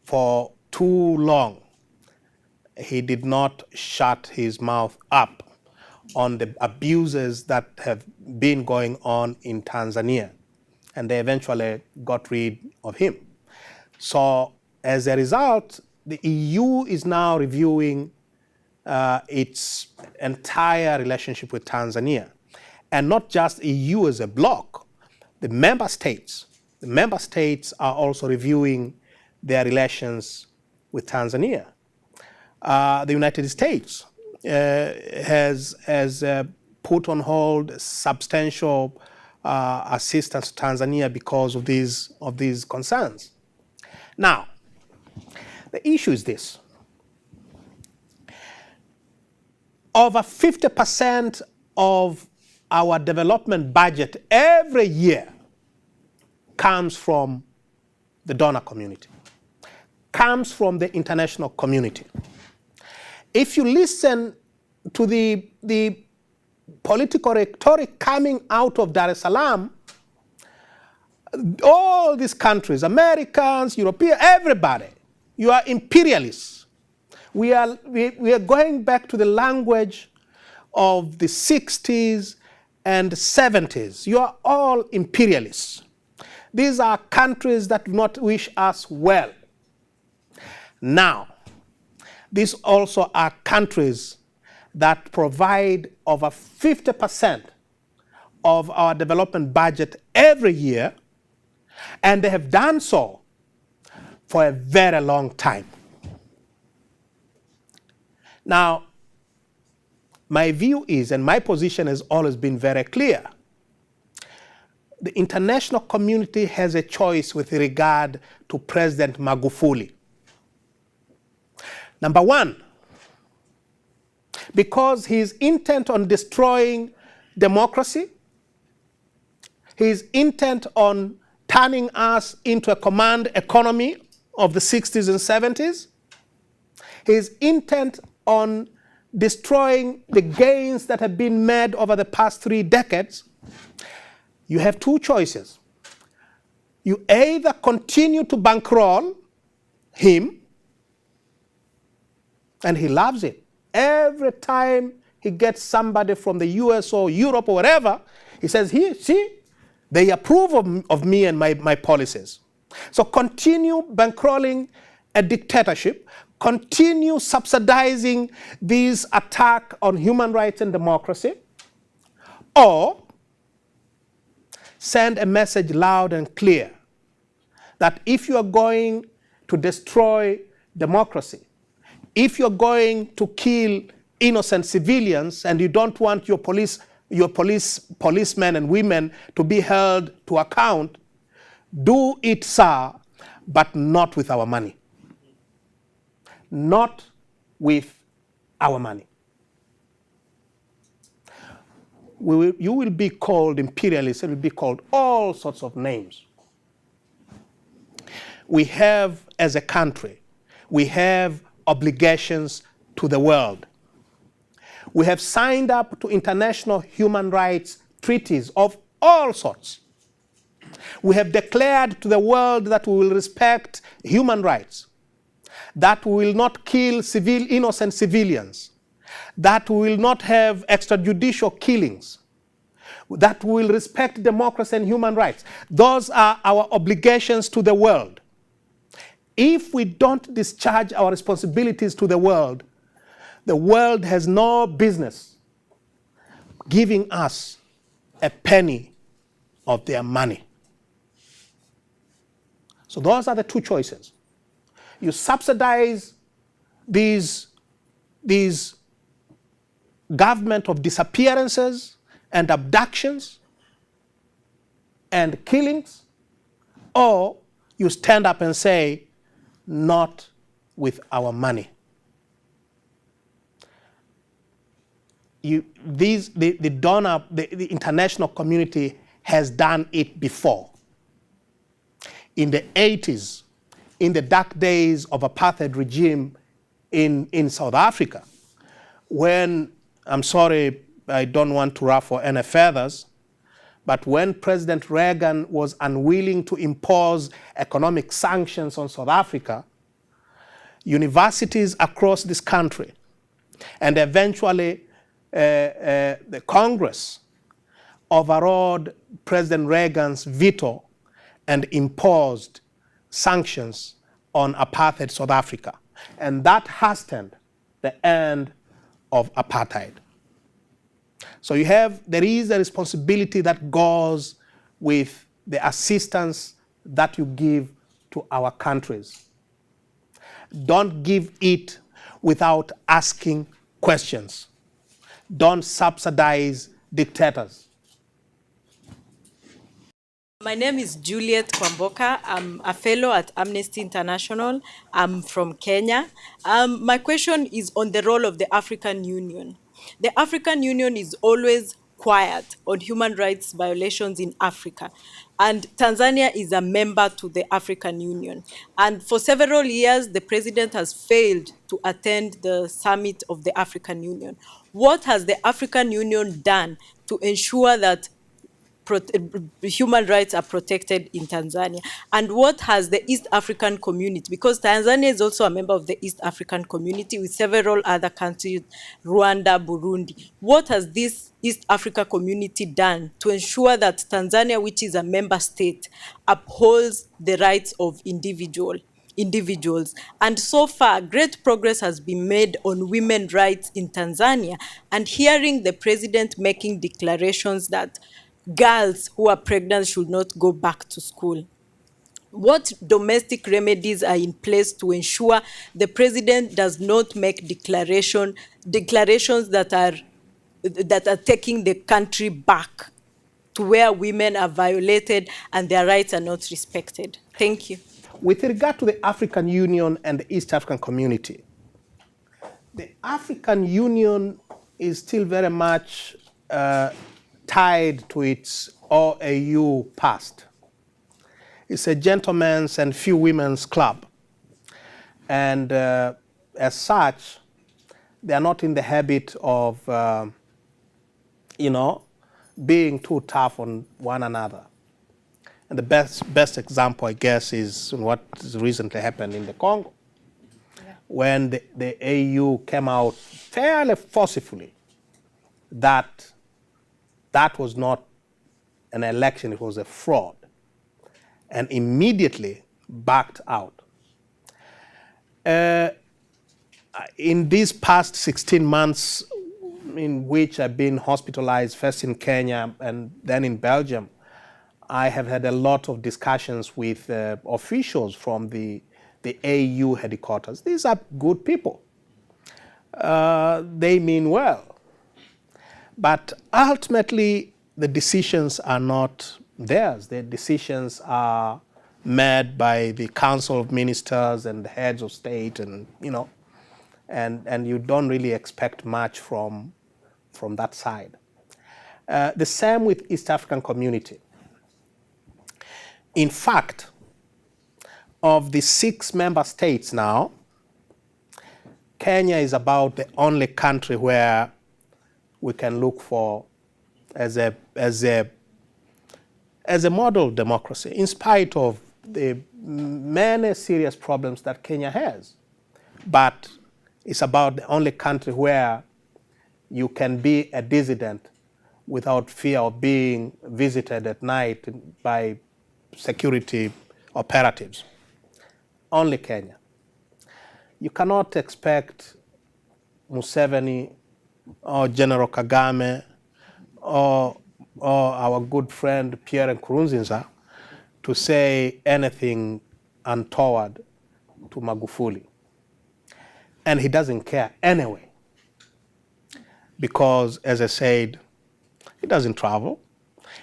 for too long he did not shut his mouth up on the abuses that have been going on in Tanzania. And they eventually got rid of him. So as a result, the EU is now reviewing its entire relationship with Tanzania. And not just EU as a bloc, the member states are also reviewing their relations with Tanzania. The United States has put on hold substantial assistance to Tanzania because of these concerns. Now, the issue is this. Over 50% of our development budget every year comes from the donor community, comes from the international community. If you listen to the political rhetoric coming out of Dar es Salaam, all these countries, Americans, Europeans, everybody, you are imperialists. We are going back to the language of the 60s and 70s. You are all imperialists. These are countries that do not wish us well. Now, these also are countries that provide over 50% of our development budget every year, and they have done so for a very long time. Now, my view is, and my position has always been very clear, the international community has a choice with regard to President Magufuli. Number one, because he's intent on destroying democracy, he's intent on turning us into a command economy of the 60s and 70s, he's intent on destroying the gains that have been made over the past 3 decades. You have two choices. You either continue to bankroll him, and he loves it. Every time he gets somebody from the US or Europe or wherever, he says, here, see, they approve of me and my policies. So continue bankrolling a dictatorship, continue subsidizing these attacks on human rights and democracy, or send a message loud and clear that if you are going to destroy democracy, if you're going to kill innocent civilians and you don't want your policemen and women to be held to account, do it, sir, but not with our money. Not with our money. You will be called imperialists, you will be called all sorts of names. We have, as a country, we have obligations to the world. We have signed up to international human rights treaties of all sorts. We have declared to the world that we will respect human rights, that we will not kill innocent civilians, that we will not have extrajudicial killings. that will respect democracy and human rights. Those are our obligations to the world. If we don't discharge our responsibilities to the world has no business giving us a penny of their money. So those are the two choices. You subsidize these government of disappearances and abductions and killings, or you stand up and say, not with our money. The international community has done it before. In the 80s, in the dark days of apartheid regime in South Africa, when, I'm sorry, I don't want to ruffle any feathers, but when President Reagan was unwilling to impose economic sanctions on South Africa, universities across this country, and eventually the Congress, overrode President Reagan's veto and imposed sanctions on apartheid South Africa. And that hastened the end of apartheid. So there is a responsibility that goes with the assistance that you give to our countries. Don't give it without asking questions. Don't subsidize dictators. My name is Juliet Kwamboka. I'm a fellow at Amnesty International. I'm from Kenya. My question is on the role of the African Union. The African Union is always quiet on human rights violations in Africa. And Tanzania is a member to the African Union. And for several years, the president has failed to attend the summit of the African Union. What has the African Union done to ensure that human rights are protected in Tanzania? And what has the East African community, because Tanzania is also a member of the East African community with several other countries, Rwanda, Burundi. What has this East Africa community done to ensure that Tanzania, which is a member state, upholds the rights of individuals? And so far, great progress has been made on women's rights in Tanzania, and hearing the president making declarations that girls who are pregnant should not go back to school. What domestic remedies are in place to ensure the president does not make declarations that are taking the country back to where women are violated and their rights are not respected? Thank you. With regard to the African Union and the East African community, the African Union is still very much tied to its OAU past. It's a gentleman's and few women's club. And as such, they are not in the habit of, being too tough on one another. And the best example, I guess, is what recently happened in the Congo, when the AU came out fairly forcefully that was not an election, it was a fraud, and immediately backed out. In these past 16 months, in which I've been hospitalized, first in Kenya and then in Belgium, I have had a lot of discussions with officials from the AU headquarters. These are good people. They mean well. But ultimately, the decisions are not theirs. The decisions are made by the Council of Ministers and the heads of state, and you don't really expect much from that side. The same with East African community. In fact, of the 6 member states now, Kenya is about the only country where we can look for as a model democracy, in spite of the many serious problems that Kenya has. But it's about the only country where you can be a dissident without fear of being visited at night by security operatives. Only Kenya. You cannot expect Museveni or General Kagame or our good friend Pierre Nkurunziza to say anything untoward to Magufuli. And he doesn't care anyway, because, as I said, he doesn't travel.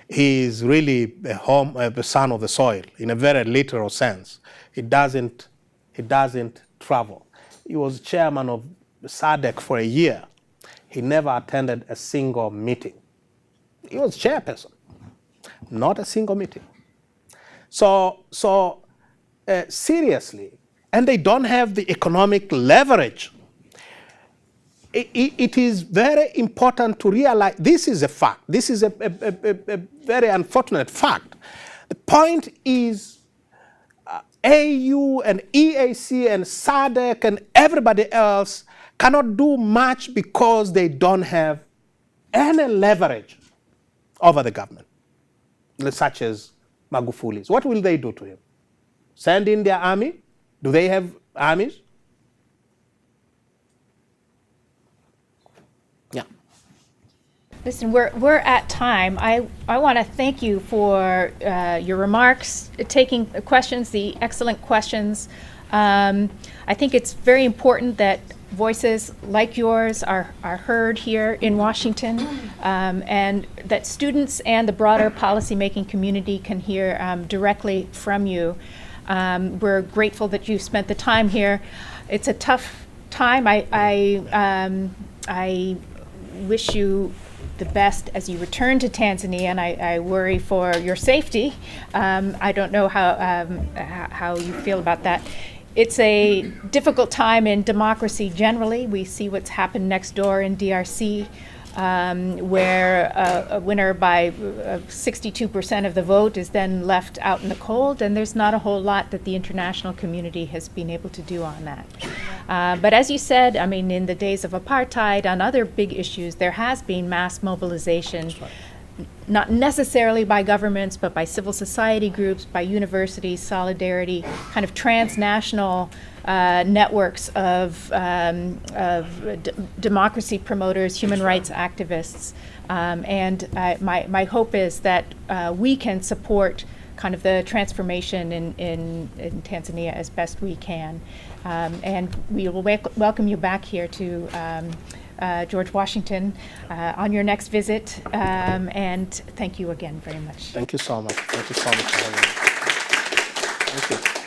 He is really a son of the soil in a very literal sense. He doesn't travel. He was chairman of SADC for a year. He never attended a single meeting. He was chairperson, not a single meeting. So seriously, and they don't have the economic leverage. It is very important to realize this is a fact. This is a very unfortunate fact. The point is AU and EAC and SADC and everybody else cannot do much because they don't have any leverage over the government, such as Magufuli's. What will they do to him? Send in their army? Do they have armies? Yeah. Listen, we're at time. I want to thank you for your remarks, taking the questions, the excellent questions. I think it's very important that voices like yours are heard here in Washington, and that students and the broader policymaking community can hear directly from you. We're grateful that you spent the time here. It's a tough time. I wish you the best as you return to Tanzania, and I worry for your safety. I don't know how you feel about that. It's a difficult time in democracy generally. We see what's happened next door in DRC, where a winner by 62% of the vote is then left out in the cold, and there's not a whole lot that the international community has been able to do on that. But as you said, I mean, in the days of apartheid, on other big issues, there has been mass mobilization. That's right. Not necessarily by governments, but by civil society groups, by universities, solidarity, kind of transnational networks of democracy promoters, human rights activists. And my hope is that we can support kind of the transformation in Tanzania as best we can. And we will welcome you back here to George Washington on your next visit, and thank you again very much. Thank you so much. Thank you so much for having me. Thank you.